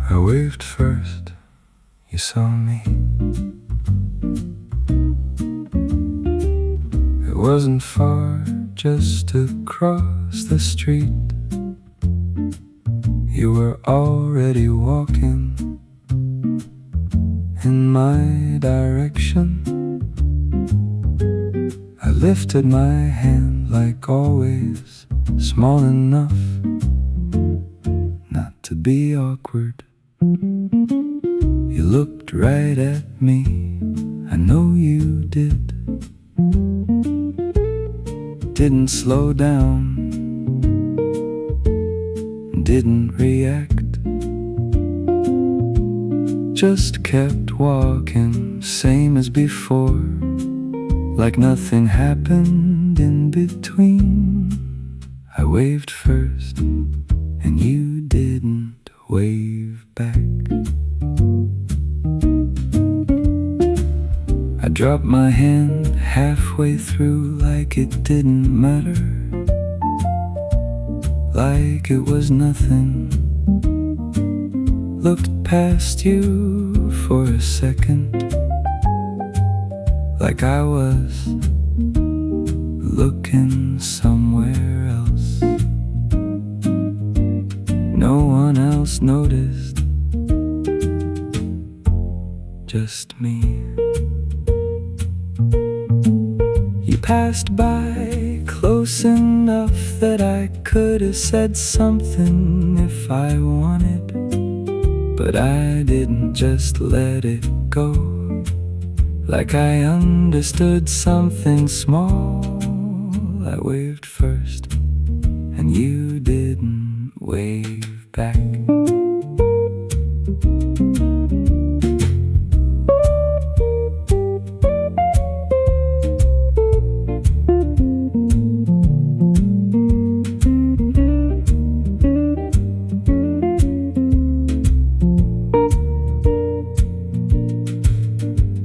I waved first, you saw me. It wasn't far, just across the street. You were already walking in my direction. I lifted my hand like always, small enough not to be awkward. You looked right at me, I know you did. Didn't slow down, didn't react, just kept walking, same as before, like nothing happened in between. I waved first, and you didn't wave back. I dropped my hand halfway through like it didn't matter, like it was nothing. Looked past you for a second, like I was looking somewhere else. No one else noticed, just me. You passed by close enough that I could have said something if I wanted, but I didn't, just let it go, like I understood something small. I waved first, and you didn't wave back.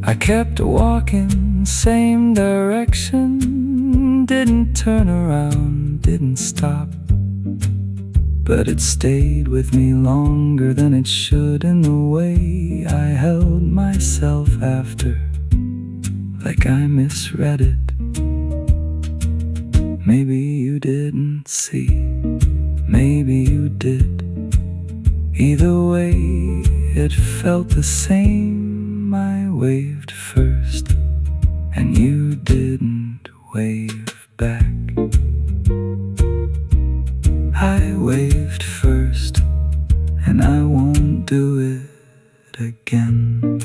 I kept walking, same direction, didn't turn around, didn't stop, but it stayed with me longer than it should in the way I held myself after, like I misread it. Maybe you didn't see, maybe you did. Either way, it felt the same. I waved first, and you didn't wave back. I waved first, and I won't do it again.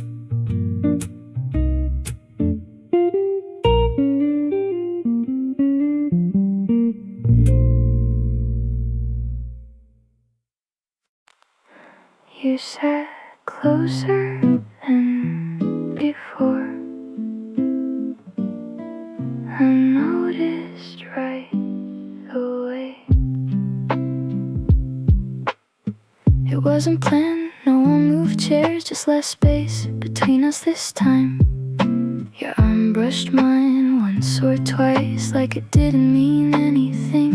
You sat closer than before. I noticed right away. It wasn't planned, no one moved chairs, just less space between us this time. Your arm brushed mine once or twice, like it didn't mean anything.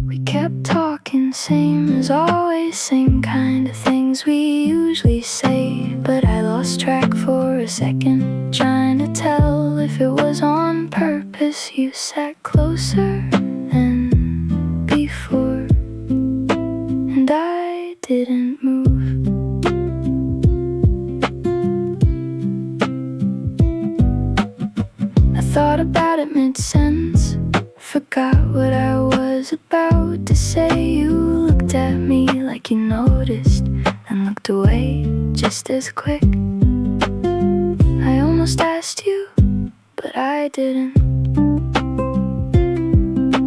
We kept talking, same as always, same kind of things we usually say, but I lost track for a second, trying to tell if it was on purpose. You sat closer than before, and I didn't move. I thought about it mid-sentence, forgot what I was about to say. You looked at me like you noticed, and looked away just as quick. I almost asked you, but I didn't.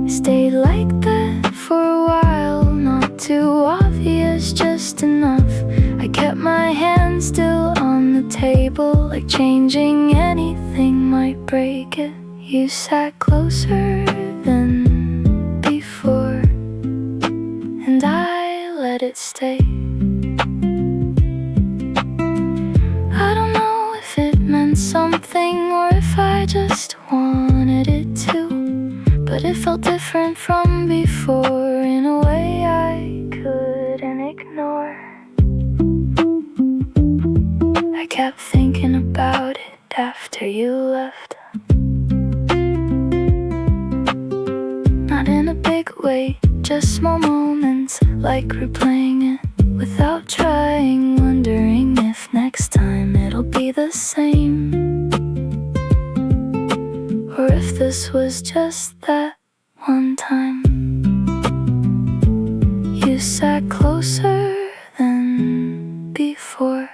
I stayed like that for a while, not too obvious, just enough. I kept my hand still on the table, like changing anything might break it. You sat closer than before, and I let it stay. I don't know if it meant something or if I just wanted it to, but it felt different from before in a way I couldn't ignore. kept thinking about it after you left. Not in a big way, just small moments, like replaying it without trying, wondering if next time it'll be the same, or if this was just that one time. You sat closer than before,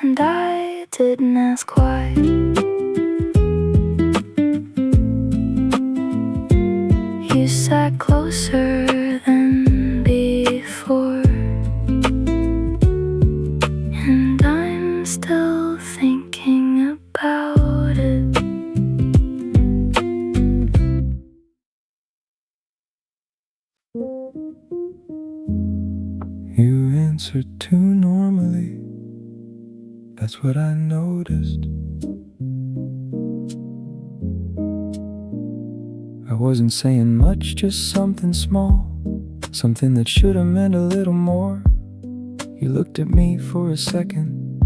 and I didn't ask why. You sat closer than before, and I'm still thinking about it. You answered too normally, that's what I noticed. I wasn't saying much, just something small, something that should have meant a little more. You looked at me for a second,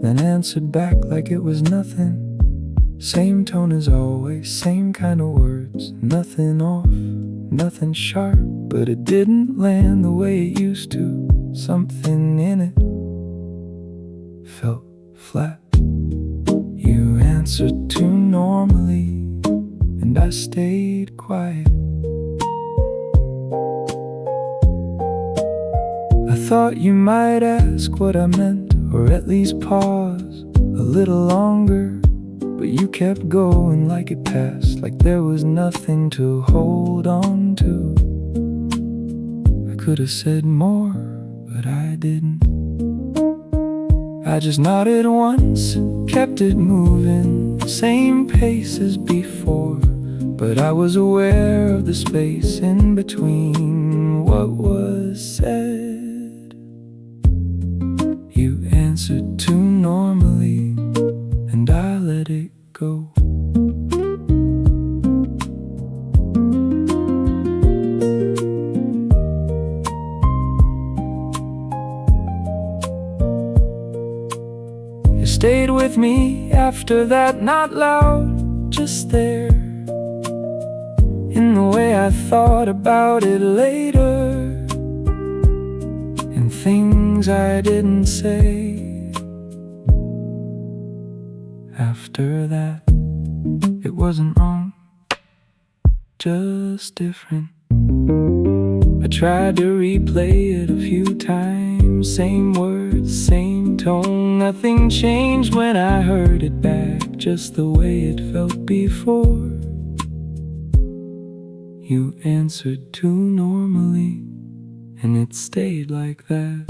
then answered back like it was nothing. Same tone as always, same kind of words, nothing off, nothing sharp, but it didn't land the way it used to. Something in it felt flat. You answered too normally, and I stayed quiet. I thought you might ask what I meant, or at least pause a little longer, but you kept going like it passed, like there was nothing to hold on to. I could have said more, but I didn't. I just nodded once, kept it moving, same pace as before, but I was aware of the space in between what was said. You answered too normally, and I let it go. You stayed with me after that, not loud, just there, in the way I thought about it later, and things I didn't say. After that, it wasn't wrong, just different. I tried to replay it a few times, same words, same tone. Nothing changed when I heard it back, just the way it felt before. You answered too normally, and it stayed like that.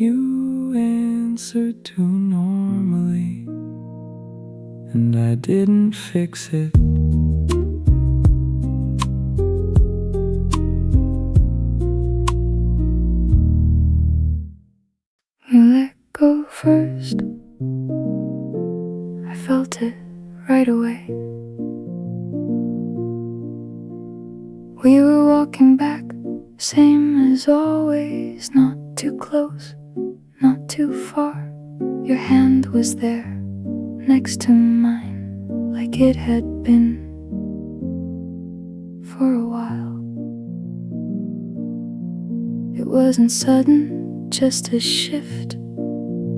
You answered too normally, and I didn't fix it. You let go first, I felt it right away. We were walking back, same as always, not too close, not too far. Your hand was there, next to mine, like it had been for a while. It wasn't sudden, just a shift.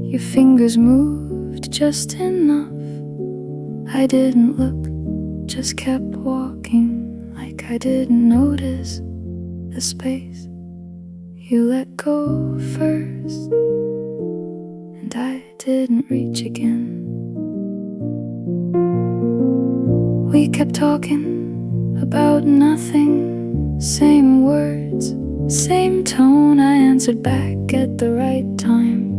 Your fingers moved just enough. I didn't look, just kept walking, like I didn't notice the space. You let go first, and I didn't reach again. We kept talking about nothing, same words, same tone. I answered back at the right time,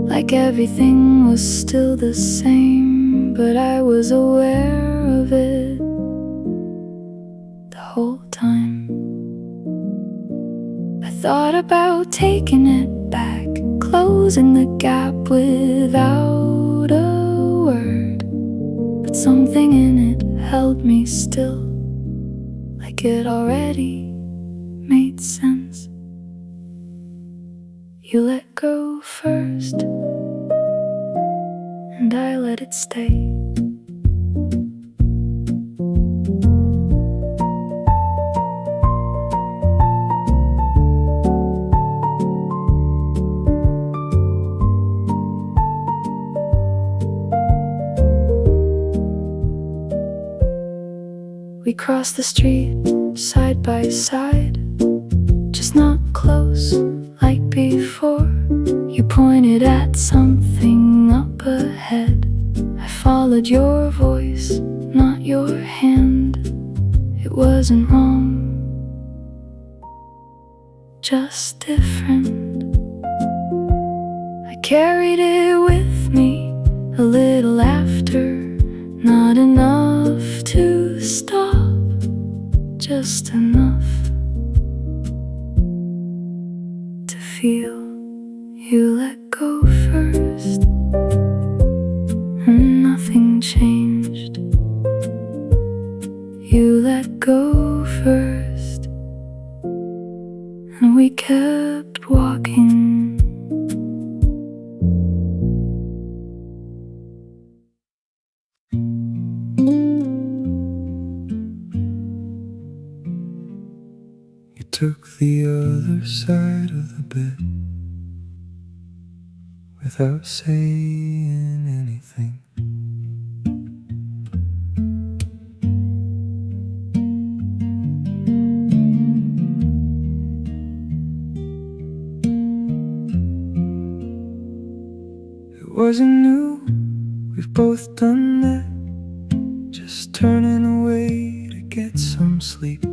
like everything was still the same, but I was aware of it the whole time. I thought about taking it back, closing the gap without a word, but something in it held me still, like it already made sense. You let go first, and I let it stay. We crossed the street side by side, just not close like before. You pointed at something up ahead. I followed your voice, not your hand. It wasn't wrong, just different. I carried it with me, a little after, not enough to stop, just enough to feel you let go first, and nothing changed. You let go first, and we kept walking. Took the other side of the bed without saying anything. It wasn't new, we've both done that, just turning away to get some sleep.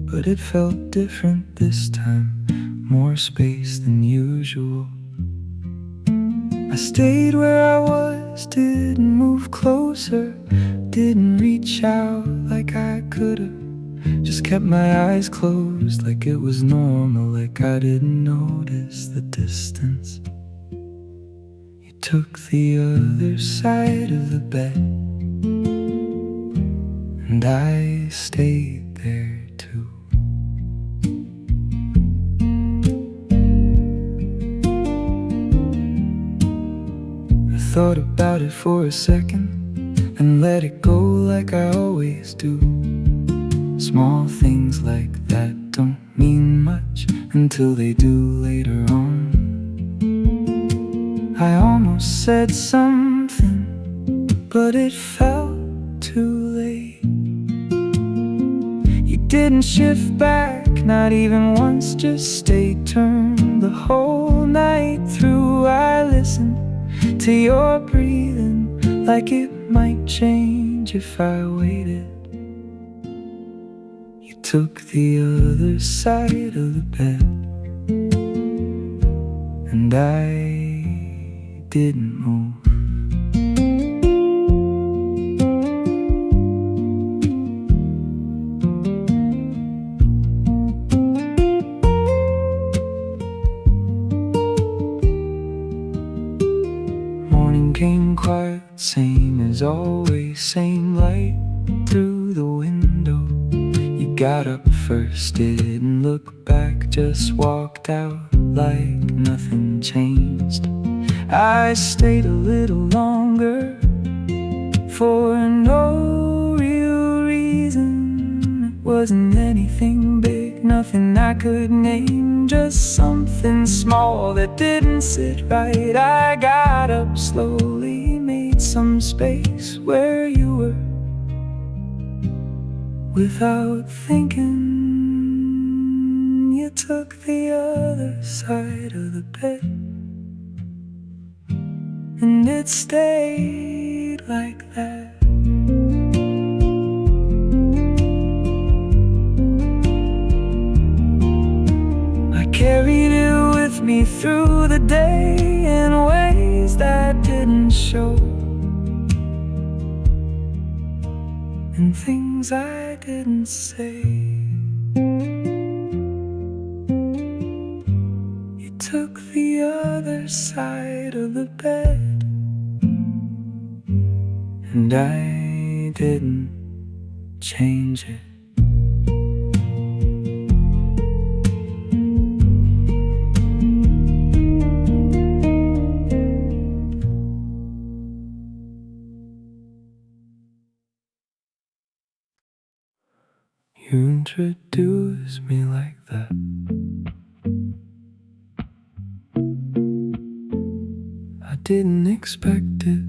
But it felt different this time, more space than usual. I stayed where I was, didn't move closer, didn't reach out like I could've. Just kept my eyes closed like it was normal, like I didn't notice the distance. You took the other side of the bed, and I stayed there too. Thought about it for a second and let it go like I always do. Small things like that don't mean much until they do later on. I almost said something, but it felt too late. You didn't shift back, not even once, just stayed, turned the whole night through. I listened to your breathing like it might change if I waited. You took the other side of the bed, and I didn't move. Came quiet, same as always, same light through the window. You got up first, didn't look back, just walked out like nothing changed. I stayed a little longer for no real reason. It wasn't anything big, nothing I could name, just something small that didn't sit right. I got up slowly, made some space where you were. Without thinking, you took the other side of the bed, and it stayed like that. Carried it with me through the day in ways that didn't show, and things I didn't say. You took the other side of the bed, and I didn't change it. You introduced me like that. I didn't expect it.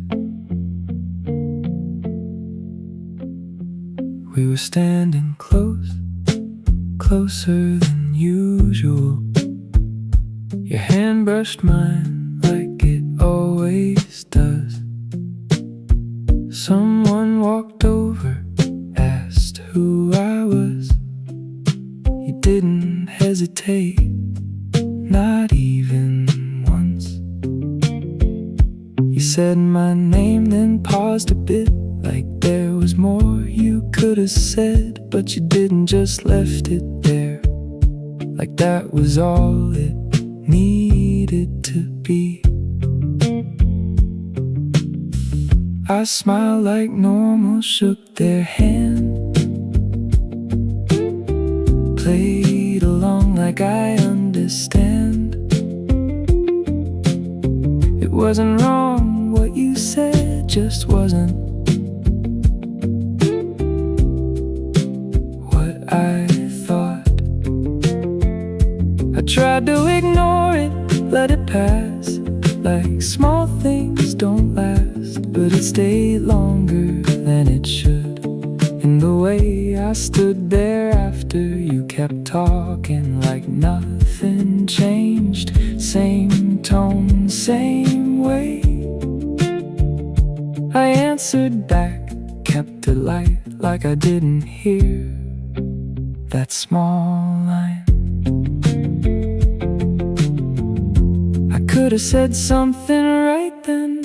We were standing close, closer than usual. Your hand brushed mine like it always does. Someone walked over, asked who I was. You didn't hesitate, not even once. You said my name, then paused a bit, like there was more you could have said, but you didn't, just left it there, like that was all it needed to be. I smiled like normal, shook their hand, played along like I understand. It wasn't wrong what you said, just wasn't what I thought. I tried to ignore it, let it pass, like small things don't last, but it stayed longer than it should. In the way I stood there after you kept talking, like nothing changed. Same tone, same way. I answered back, kept it light, like I didn't hear that small line. I could have said something right then,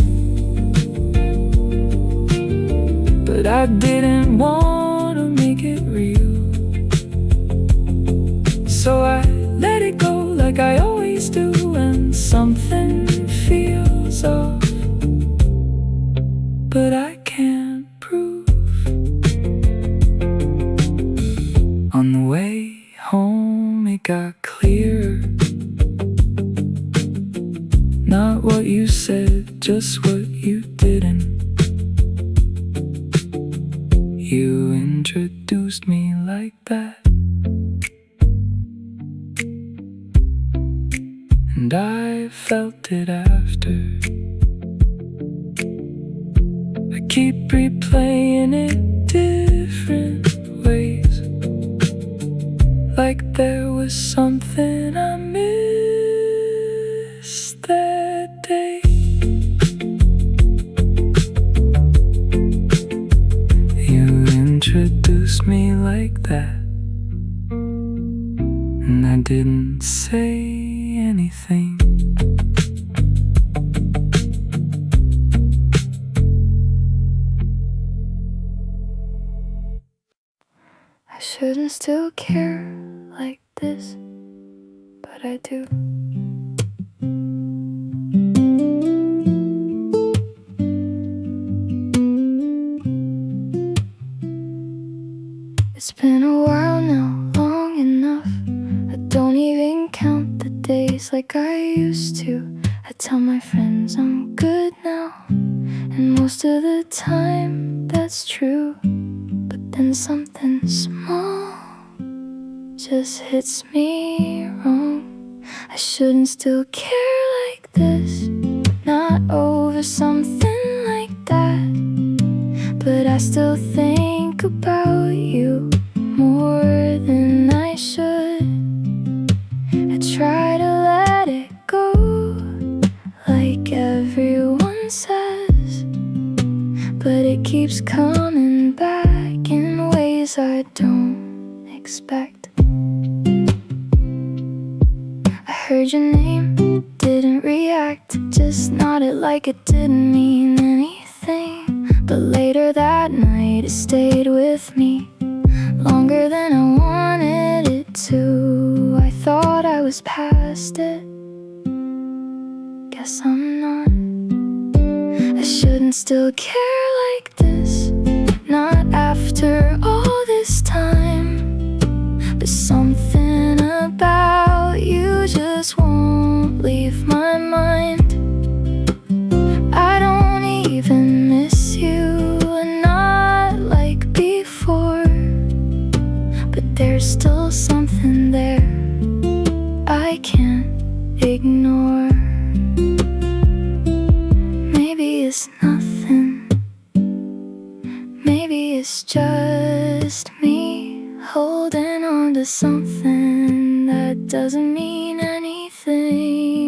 but I didn't want to make it real. So I let it go like I always do when something feels off, but I can't prove. On the way home it got clearer, not what you said, just what you didn't. You introduced me like that, and I felt it after. I keep replaying it different ways, like there was something I missed that day. You introduced me like that, and I didn't say anything. I shouldn't still care like this, but I do. It's been a while now, long enough. I don't even count the days like I used to. I tell my friends I'm good now, and most of the time that's true. But then something small just hits me wrong. I shouldn't still care like this, not over something like that. But I still think about you more than I should. I try to let it go, like everyone says, but it keeps coming back in ways I don't expect. I heard your name, didn't react, just nodded like it didn't mean anything. But later that night it stayed with me longer than I wanted it to. I thought I was past it, guess I'm not. I shouldn't still care like this, not after all this time. But something about you just won't leave my mind. I don't even miss you, not like before, but just me holding on to something that doesn't mean anything.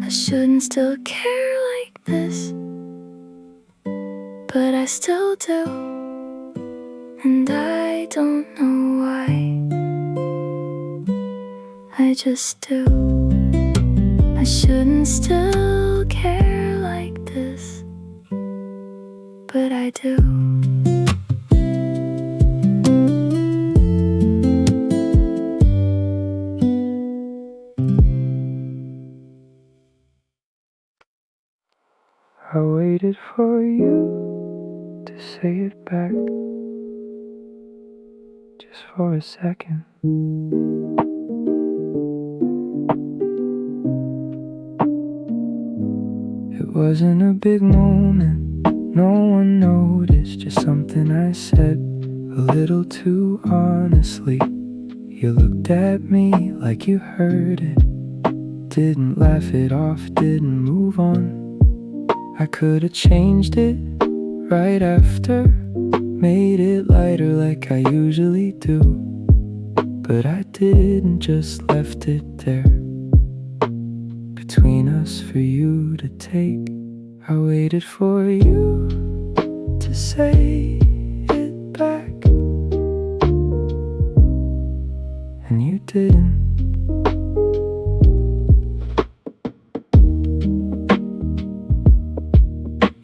I shouldn't still care like this, but I still do, and I don't know why. I just do. I shouldn't still care like this, but I do. I waited for you to say it back, just for a second. It wasn't a big moment, no one noticed, just something I said a little too honestly. You looked at me like you heard it, didn't laugh it off, didn't move on. I could've changed it right after, made it lighter like I usually do, but I didn't, just left it there between us for you to take. I waited for you to say it back, and you didn't.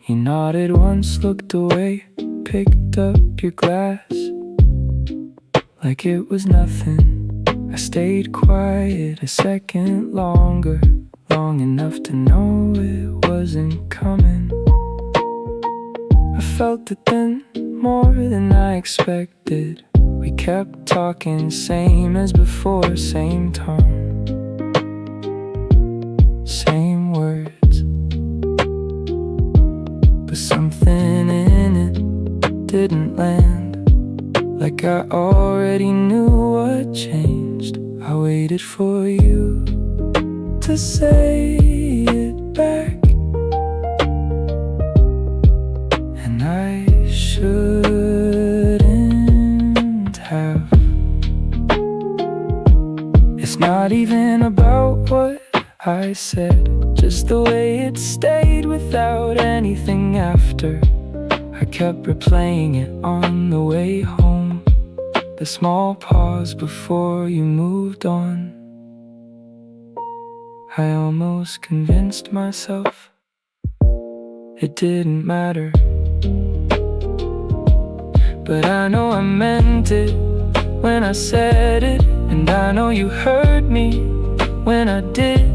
You nodded once, looked away, picked up your glass like it was nothing. I stayed quiet a second longer, long enough to know it wasn't coming. I felt it then, more than I expected. We kept talking, same as before, same tone, same words, but something in it didn't land, like I already knew what changed. I waited for you to say it back, and I shouldn't have. It's not even about what I said, just the way it stayed without anything after. I kept replaying it on the way home, the small pause before you moved on. I almost convinced myself it didn't matter, but I know I meant it when I said it, and I know you heard me when I did.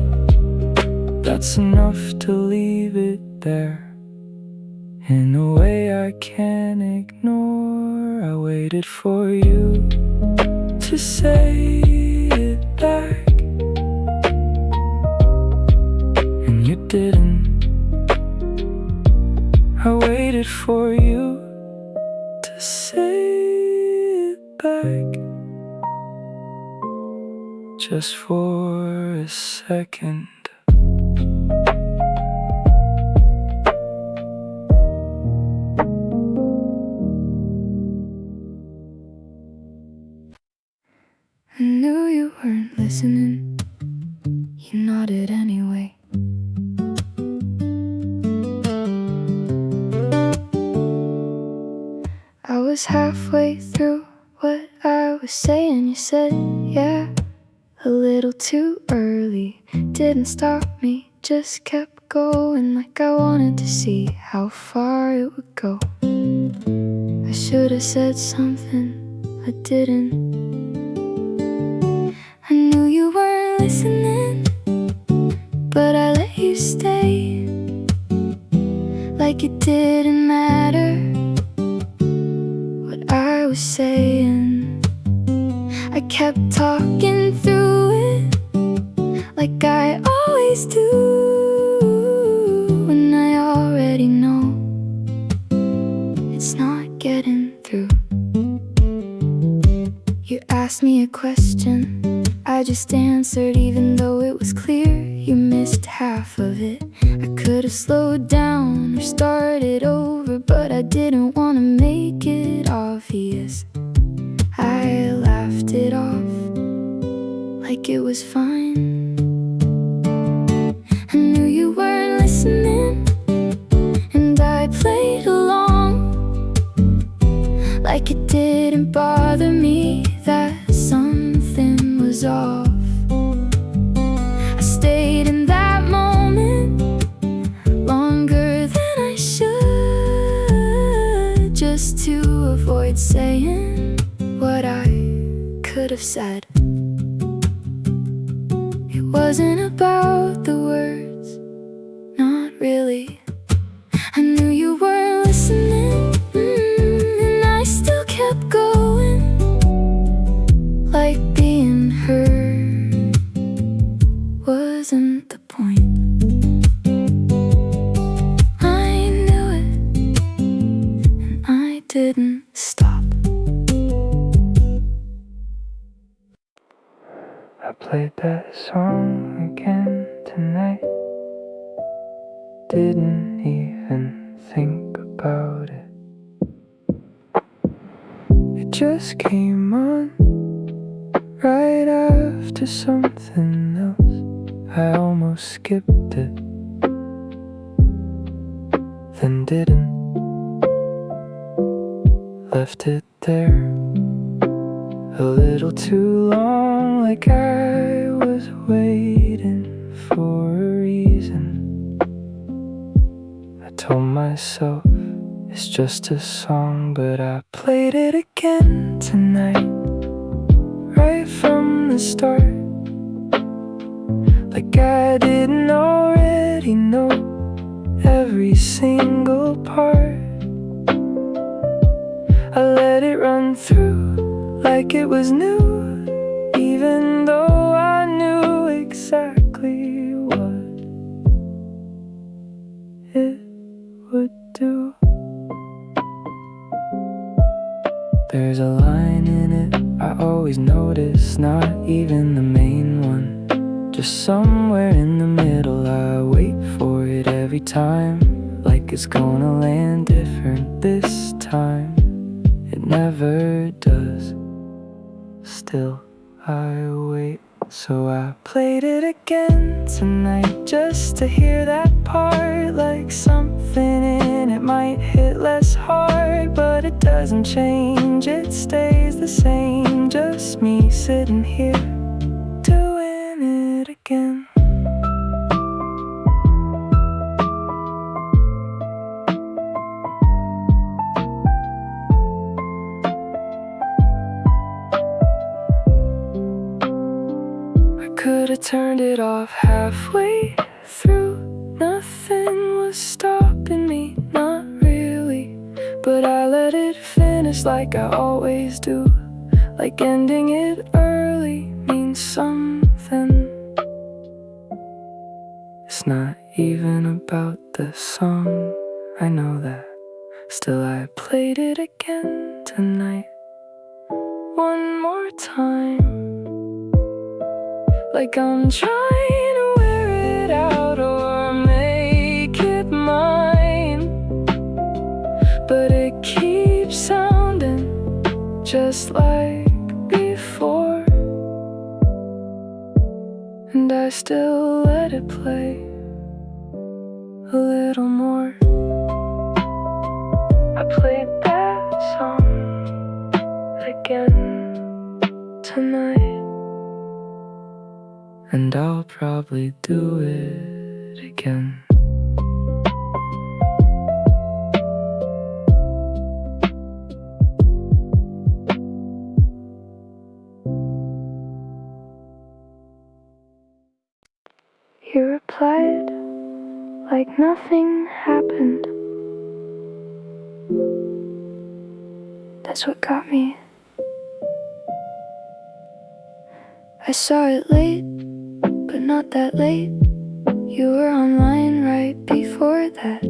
That's enough to leave it there in a way I can't ignore. I waited for you to say it back, and you didn't. I waited for you to say it back, just for a second. I knew you weren't listening, you nodded anyway. I was halfway through what I was saying. You said, yeah, a little too early. Didn't stop me, just kept going, like I wanted to see how far it would go. I should have said something, I didn't. I knew you weren't listening, but I let you stay, like it didn't matter what I was saying. I kept talking through it, like I always do, when I already know it's not getting through. You asked me a question, I just answered even though it was clear you missed half of it. I could have slowed down or started over, but I didn't want to make it obvious. I laughed it off like it was fine. I knew you weren't listening, and I played along like it didn't bother me that something was off. I stayed in that moment longer than I should, just to avoid saying what I could have said. It wasn't about the words, not really. I knew you weren't listening, and I still kept going, like being heard wasn't the point. I knew it, and I didn't stop. I played that song again tonight. Didn't even think about it. It just came on right after something else. I almost skipped it, then didn't. Left it there a little too long, like I was waiting for a reason. I told myself it's just a song, but I played it again tonight, right from the start, like I didn't already know every single part. I let it run through like it was new, even though I knew exactly what it would do. There's a line in it I always notice, not even the main one, just somewhere in the middle. I wait for it every time, like it's gonna land different this time. It never does. Still I wait, so I played it again tonight, just to hear that part, like something in it might hit less hard, but it doesn't change, it stays the same. Just me sitting here doing it again. Could've turned it off halfway through. Nothing was stopping me, not really. But I let it finish like I always do. Like ending it early means something. It's not even about the song, I know that. Still I played it again tonight, one more time. Like I'm trying to wear it out or make it mine, but it keeps sounding just like before, and I still let it play a little more. I played that song again tonight, and I'll probably do it again. You replied like nothing happened. That's what got me. I saw it late, but not that late. You were online right before that.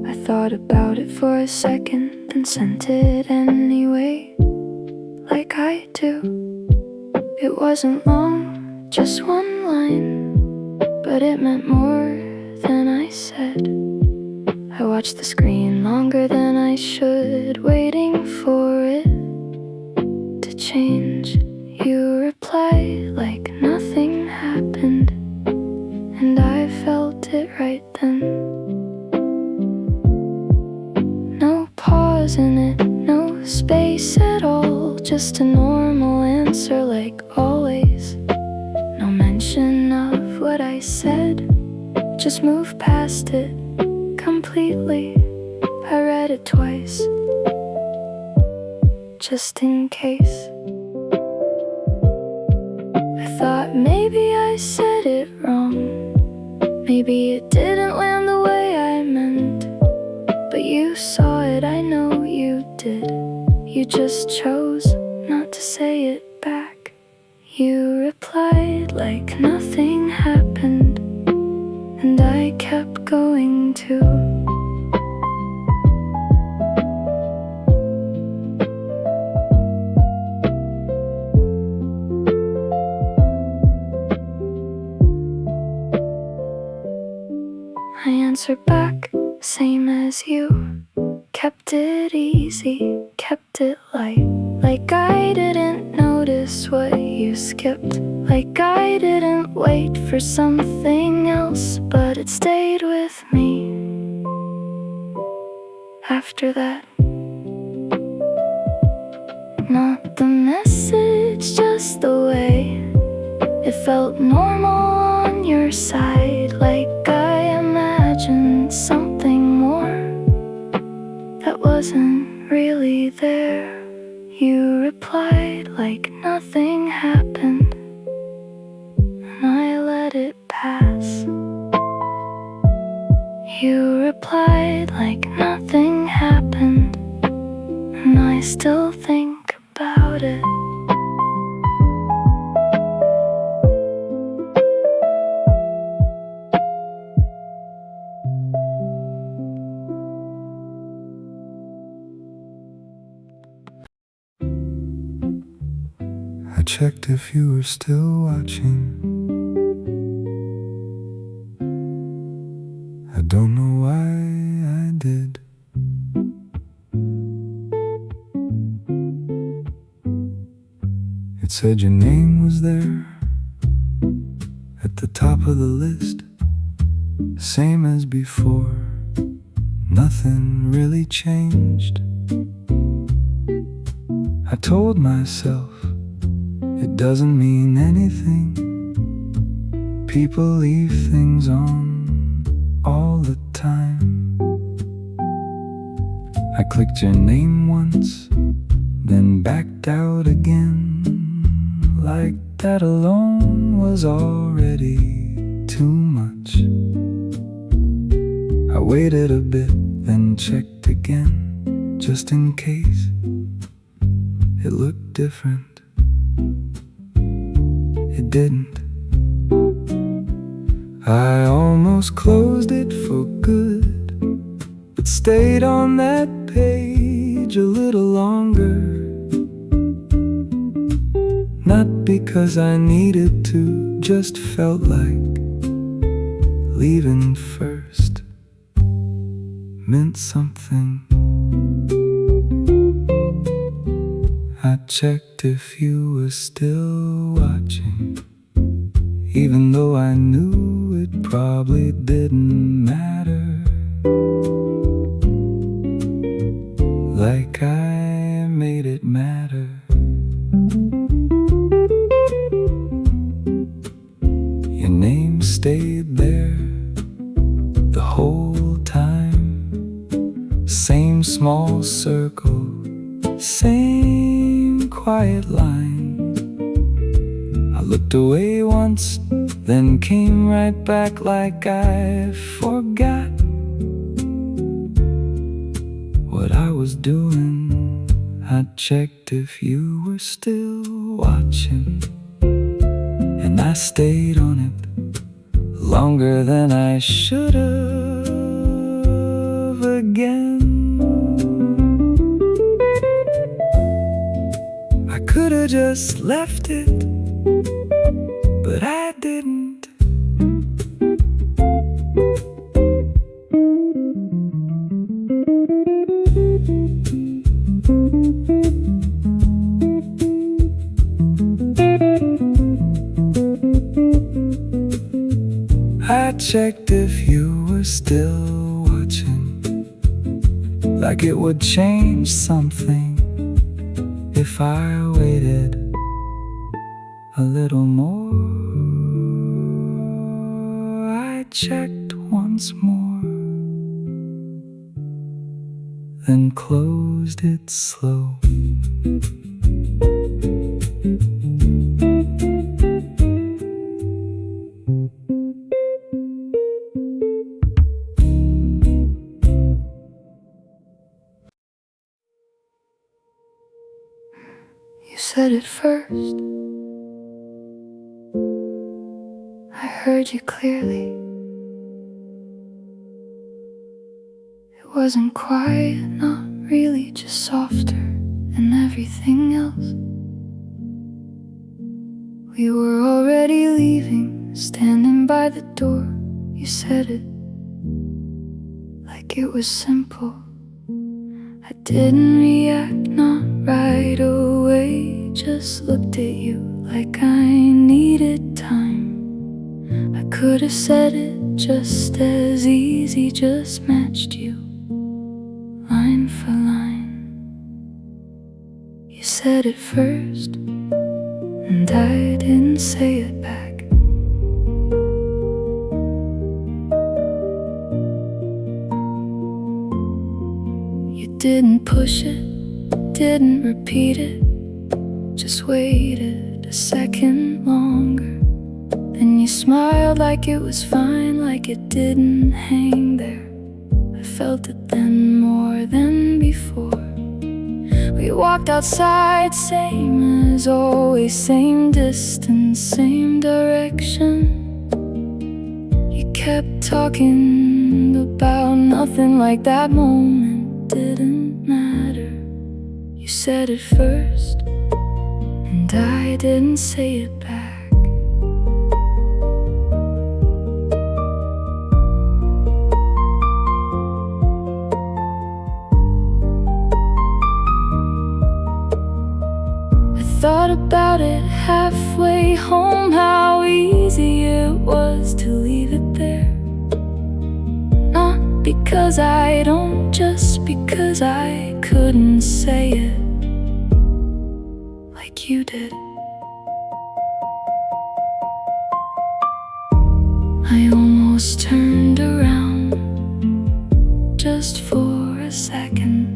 I thought about it for a second, then sent it anyway, like I do. It wasn't long, just one line, but it meant more than I said. I watched the screen longer than I should, waiting for it to change. You replied like nothing happened, and I felt it right then. No pause in it, no space at all, just a normal answer like always. No mention of what I said, just move past it completely. I read it twice, just in case. I thought maybe I said it wrong, maybe it didn't land the way I meant. But you saw it, I know you did. You just chose not to say it back. You replied like nothing happened, and I kept going too. I answered back, same as you. Kept it easy, kept it light, like I didn't notice what you skipped, like I didn't wait for something else, but it stayed with me after that. Not the message, just the way it felt normal on your side, like I imagined something more that wasn't really there. You replied like nothing happened, and I let it pass. You replied like nothing happened, and I still think about it. I checked if you were still watching. I don't know why I did. It said your name was there at the top of the list, same as before. Nothing really changed. I told myself it doesn't mean anything. People leave things on all the time. I clicked your name once, then backed out again. Like that alone was already too much. I waited a bit, then checked again, just in case it looked different. It didn't. I almost closed it for good, but stayed on that page a little longer. Not because I needed to, just felt like leaving first meant something. I checked if you were still watching, even though I knew it probably didn't matter. Like I made it matter. Your name stayed there the whole time. Same small circle, same quiet line. I looked away once, then came right back like I forgot what I was doing. I checked if you were still watching, and I stayed on it longer than I should have again. I could have just left it but I didn't. I checked if you were still watching, like it would change something if I waited a little more. I checked once more, then closed it slow. You said it first. I heard you clearly. It wasn't quiet, not really, just softer and everything else. We were already leaving, standing by the door. You said it like it was simple. I didn't react, not right away. Just looked at you like I needed time. I could have said it just as easy, just matched you line for line. You said it first, and I didn't say it back. Didn't push it, didn't repeat it, just waited a second longer. Then you smiled like it was fine, like it didn't hang there. I felt it then more than before. We walked outside, same as always, same distance, same direction. You kept talking about nothing, like that moment didn't matter. You said it first, and I didn't say it back. I thought about it halfway home, how easy it was to leave it there. Not because I don't, just because I couldn't say it like you did. I almost turned around just for a second.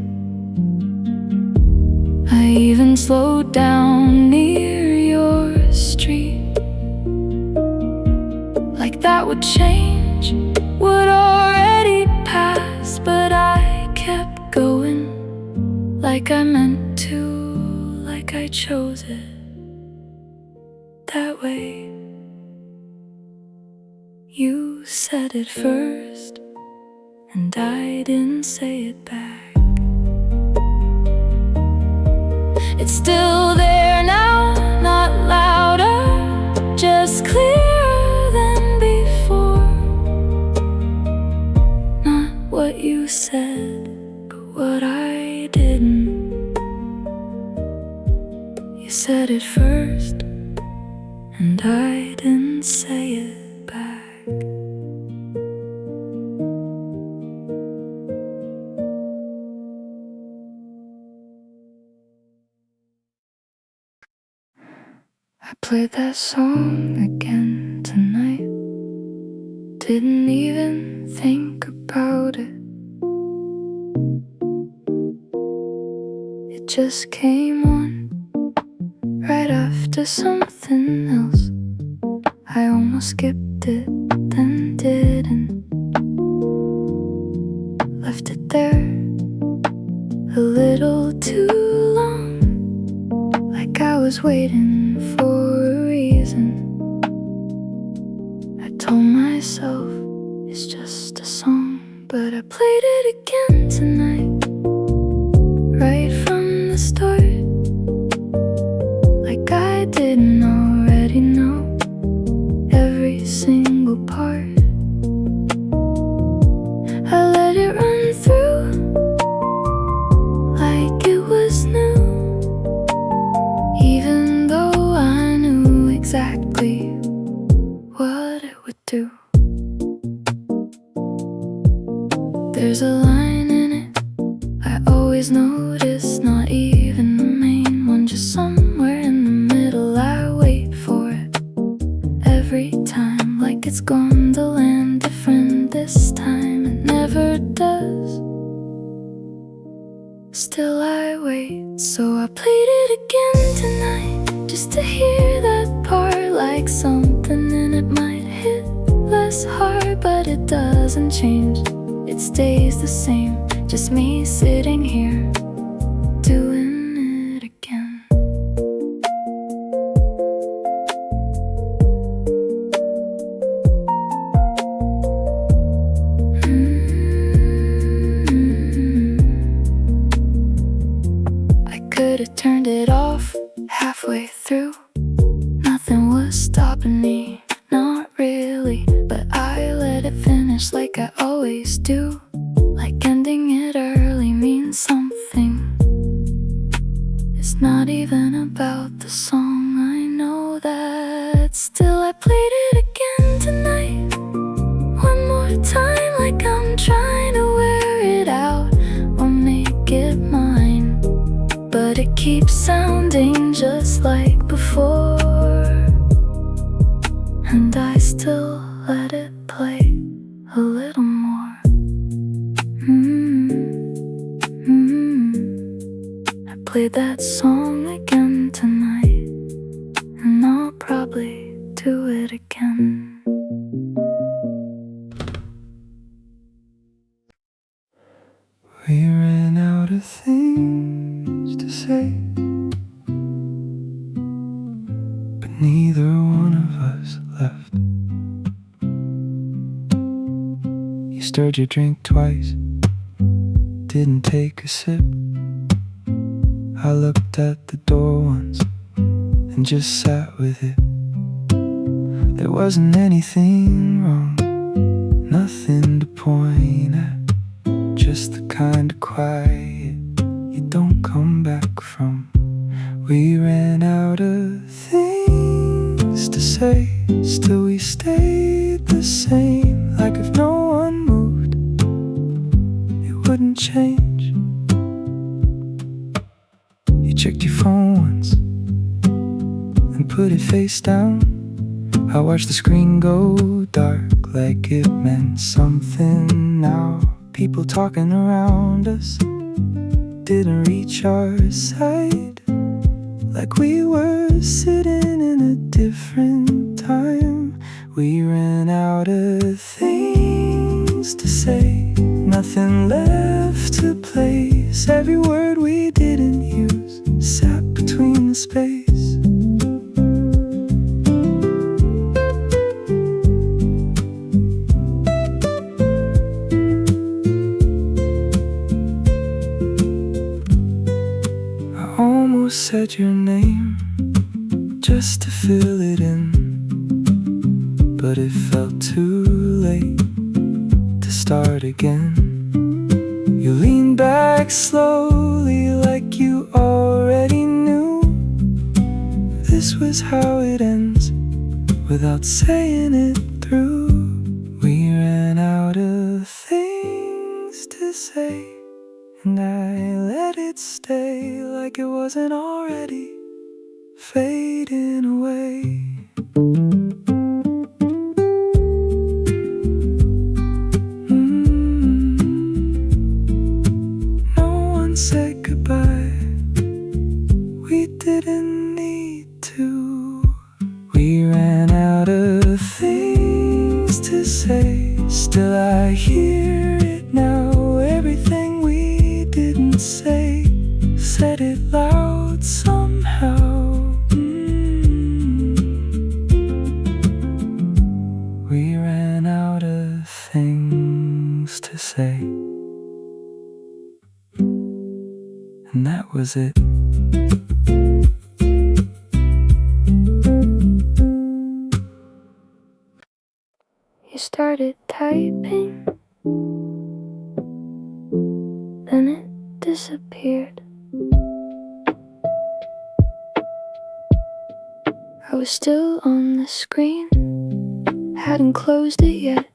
I even slowed down near your street, like that would change what already passed. But I kept going, like I meant to, like I chose it that way. You said it first, and I didn't say it back. It's still there now, not louder, just clearer than before. Not what you said, but what I didn't. You said it first, and I didn't say it back. I played that song again tonight. Didn't even think about it. It just came on right after something else. I almost skipped it, then didn't. Left it there a little too long, like I was waiting for a reason. I told myself it's just a song, but I played it again tonight, right from the start, like I didn't already it again tonight, just to hear that part, like something in it might hit less hard. But it doesn't change, it stays the same, just me sitting here doing it again. I could have turned it off halfway through, nothing was stopping me, not really. But I let it finish like I always do, like ending it early means something. It's not even about the song, I know that. Still I played it again tonight, one more time, like I'm trying to wear it out or make it mine. But it keeps sounding just like before, and I still let it play a little more. I played that song again tonight, and I'll probably do it again. We ran out of things to say, but neither one of us left. You stirred your drink twice, didn't take a sip. I looked at the door once and just sat with it. There wasn't anything wrong, nothing to point at, just the kind of quiet you don't come back from. We ran out of things to say, still we stayed the same, like if no one moved, it wouldn't change. You checked your phone once and put it face down. I watched the screen go dark, like it meant something now. People talking around us didn't reach our side, like we were sitting in a different time. We ran out of things to say, nothing left to place. Every word we didn't use sat between the space. I almost said your name just to fill it in, but it felt too late to start again. You leaned back slowly, like you already knew this was how it ends, without saying it through. We ran out of things to say, and I let it stay, like it wasn't already fading away. Said goodbye, we didn't need to. We ran out of things to say, still I hear it now. Everything we didn't say, said it loud somehow. We ran out of things to say, and that was it. You started typing, then it disappeared. I was still on the screen, hadn't closed it yet,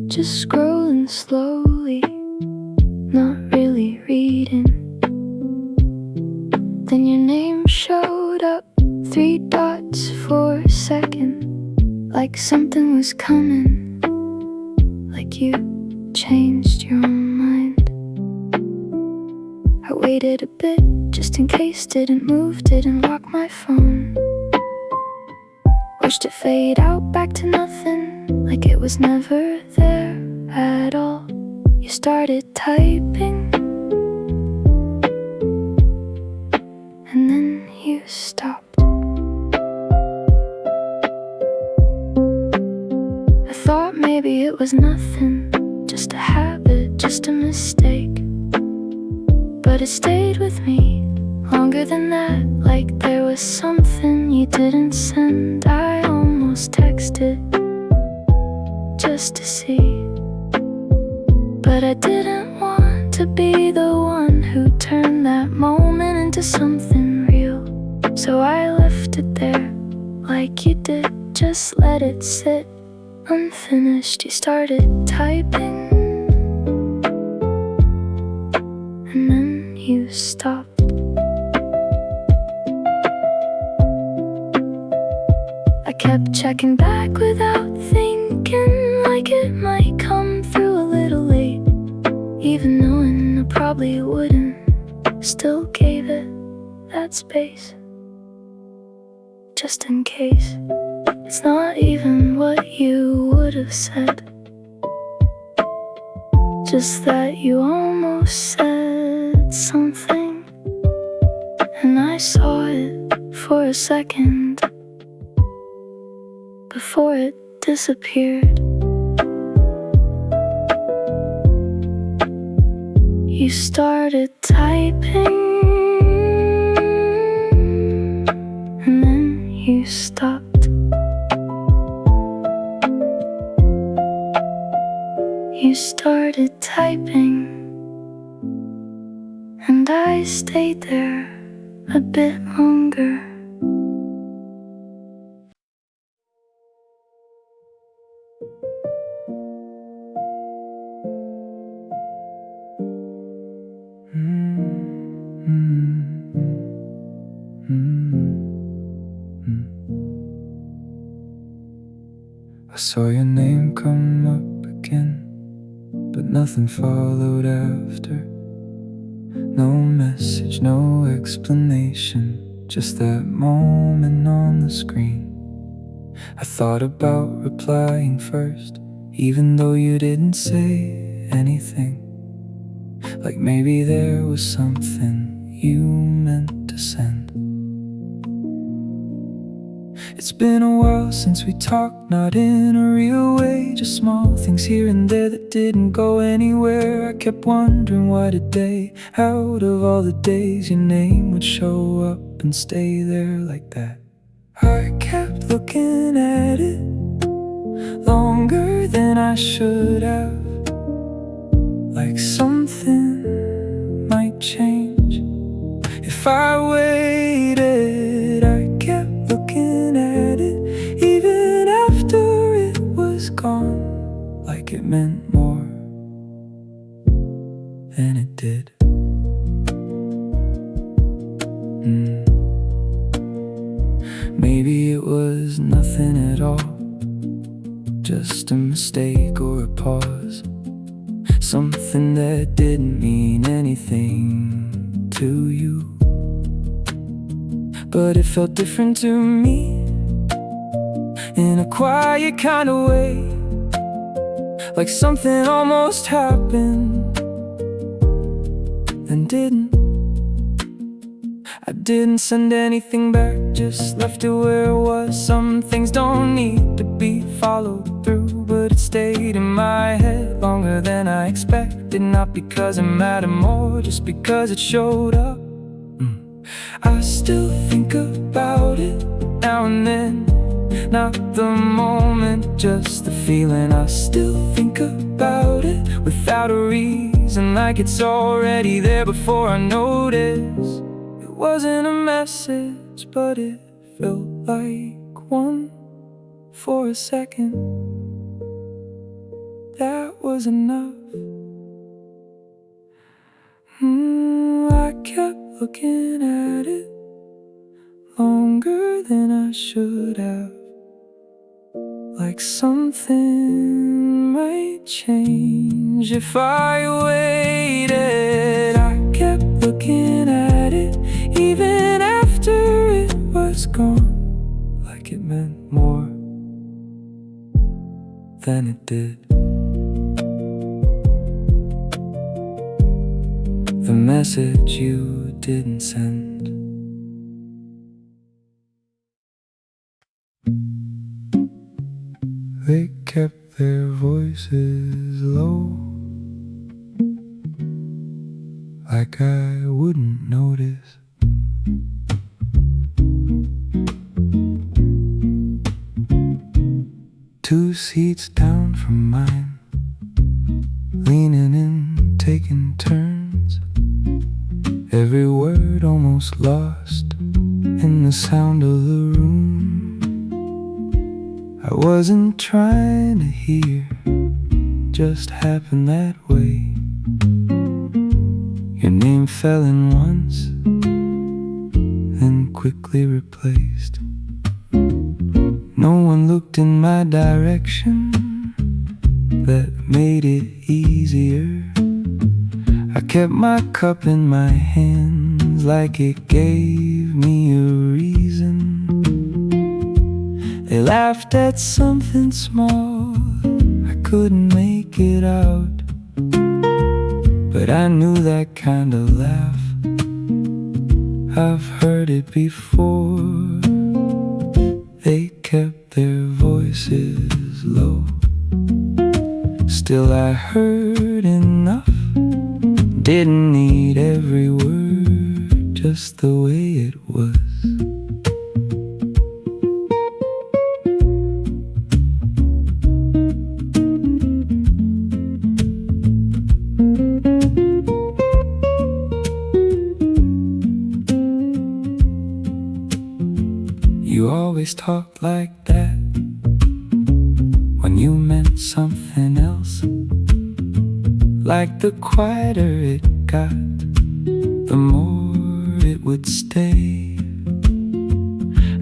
just scrolling slowly, not really reading. Then your name showed up, 3 dots for a second, like something was coming, like you changed your mind. I waited a bit just in case. Didn't move, didn't rock my phone. Watched it fade out back to nothing, like it was never there at all. You started typing, and then you stopped. I thought maybe it was nothing, just a habit, just a mistake. But it stayed with me longer than that, like there was something you didn't send. I almost texted just to see, but I didn't want to be the one who turned that moment into something real. So I left it there like you did, just let it sit unfinished. You started typing, and then you stopped. I kept checking back without thinking, like it might come through a little late, even knowing I probably wouldn't. Still gave it that space, just in case. It's not even what you would have said, just that you almost said something, and I saw it for a second before it disappeared. You started typing, and then you stopped. You started typing, and I stayed there a bit longer. I saw your name come up again, but nothing followed after. No message, no explanation, just that moment on the screen. I thought about replying first, even though you didn't say anything. Like maybe there was something you meant to send. It's been a while since we talked, not in a real way, just small things here and there that didn't go anywhere. I kept wondering why today, out of all the days, your name would show up and stay there like that. I kept looking at it longer than I should have, like something might change if I waited. I kept looking at it even after it was gone, like it meant more than it did. Maybe it was nothing at all, just a mistake or a pause, something that didn't mean anything to you. But it felt different to me, in a quiet kind of way, like something almost happened, then didn't. I didn't send anything back, just left it where it was. Some things don't need to be followed through, but it stayed in my head longer than I expected. Not because it mattered more, just because it showed up. I still think about it now and then, not the moment, just the feeling. I still think about it without a reason, like it's already there before I notice. It wasn't a message, but it felt like one for a second. That was enough. I kept looking at it longer than I should have, like something might change if I waited. I kept looking at it was gone, like it meant more than it did. The message you didn't send. They kept their voices low, like I wouldn't notice. Two seats down from mine, leaning in, taking turns. Every word almost lost in the sound of the room. I wasn't trying to hear, just happened that way. Your name fell in once, then quickly replaced. No one looked in my direction, that made it easier. I kept my cup in my hands like it gave me a reason. They laughed at something small, I couldn't make it out, but I knew that kind of laugh, I've heard it before. They kept their voices low, still I heard enough. Didn't need every word, just the way it was. You always talked like that when you meant something else. Like the quieter it got, the more it would stay.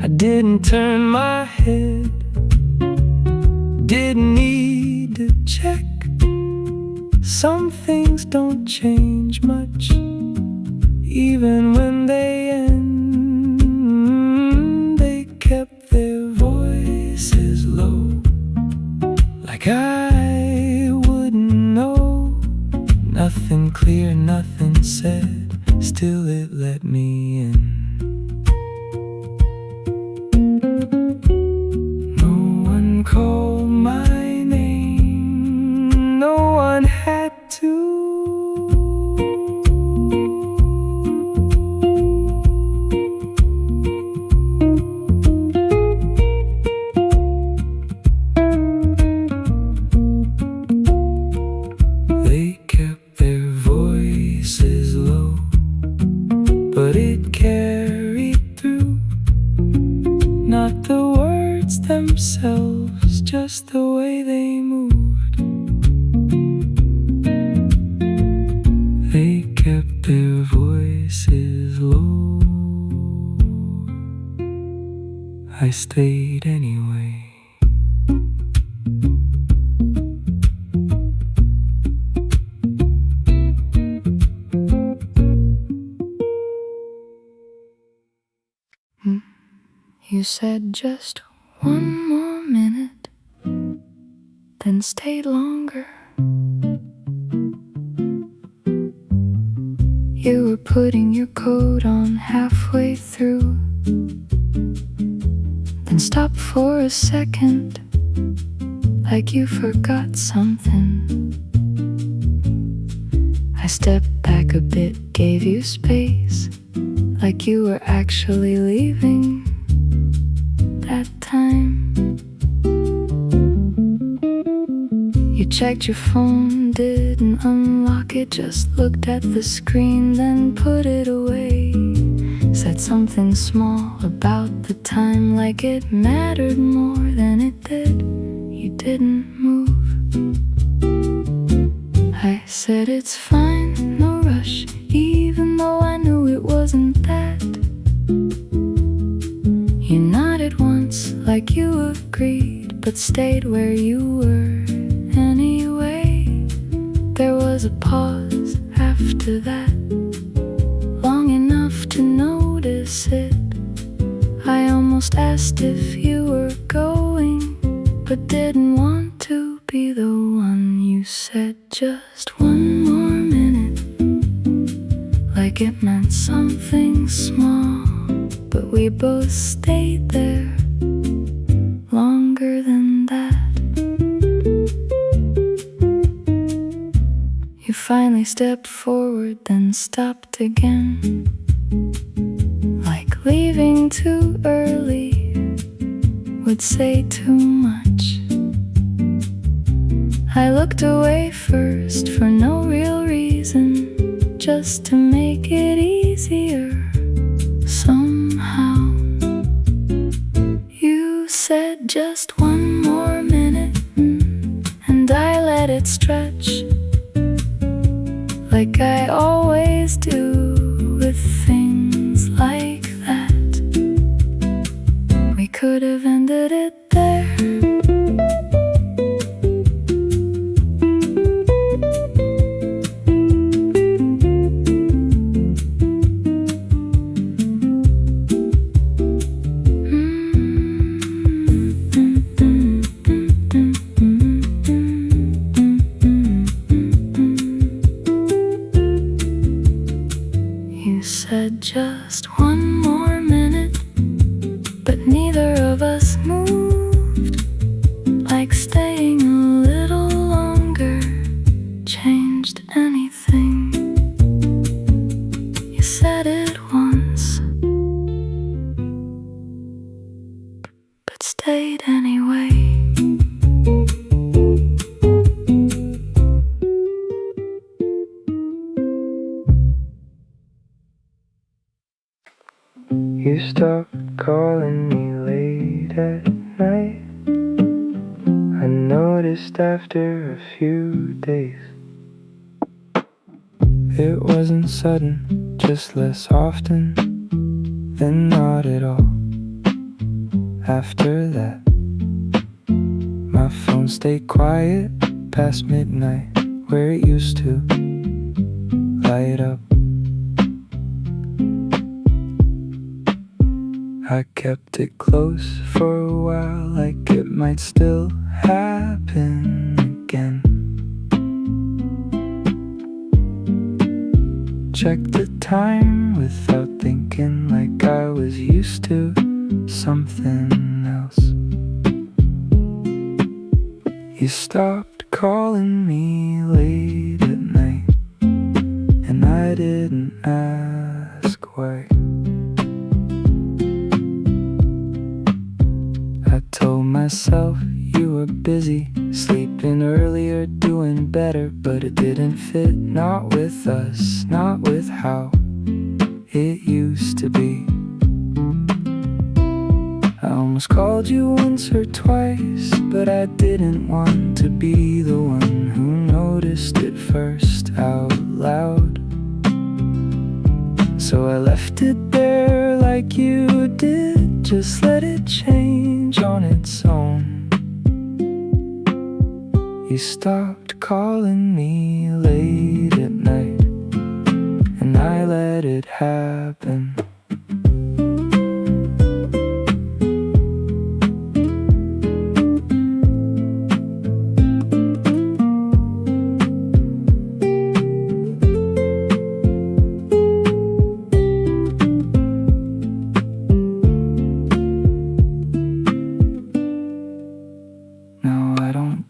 I didn't turn my head, didn't need to check. Some things don't change much, even when they end. They kept their voices low, like I wouldn't know. Nothing clear, nothing said, still it let me in. No one called my name, no one had to. They kept their voices low, but it carried through. Not the words themselves, just the way they moved. They kept their voices low. I stayed anyway. You said just one more minute, then stayed longer. You were putting your coat on halfway through, then stopped for a second, like you forgot something. I stepped back a bit, gave you space, like you were actually leaving that time. You checked your phone, didn't unlock it, just looked at the screen, then put it away. Said something small about the time, like it mattered more than it did. You didn't move. I said it's fine, no rush, even though I knew it wasn't that. You nodded once, like you agreed, but stayed where you were anyway. There was a pause after that, long enough to notice it. I almost asked if you were going, but didn't want to be the one. You said just one more minute, like it meant something small. But we both stayed there longer than that. You finally stepped forward, then stopped again, like leaving too early would say too much. I looked away first for no real reason, just to make it easier. Somehow you said just one more minute, and I let it stretch, like I always do with things like that. We could have ended it there. You said just one more minute, but neither of us moved, like staying a little longer changed anything. You said it once, but stayed anyway. You stopped calling me late at night. I noticed after a few days. It wasn't sudden, just less often than not at all. After that, my phone stayed quiet past midnight, where it used to light up. I kept it close for a while, like it might still happen again. Checked the time without thinking, like I was used to something else. You stopped calling me late at night, and I didn't ask why. I told myself you were busy, sleeping earlier, doing better, but it didn't fit, not with us, not with how it used to be. I almost called you once or twice, but I didn't want to be the one who noticed it first out loud. So I left it there like you did, just let it change on its own. You stopped calling me late at night, and I let it happen.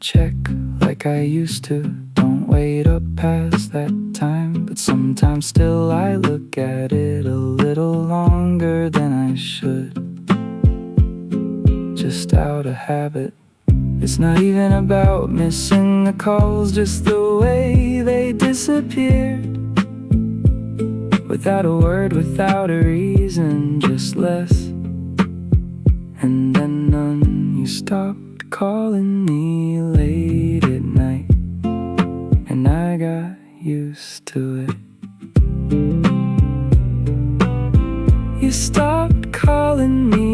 Check like I used to, don't wait up past that time, but sometimes still I look at it a little longer than I should, just out of habit. It's not even about missing the calls, just the way they disappeared, without a word, without a reason, just less, and then none. You stopped calling me late at night, and I got used to it. You stopped calling me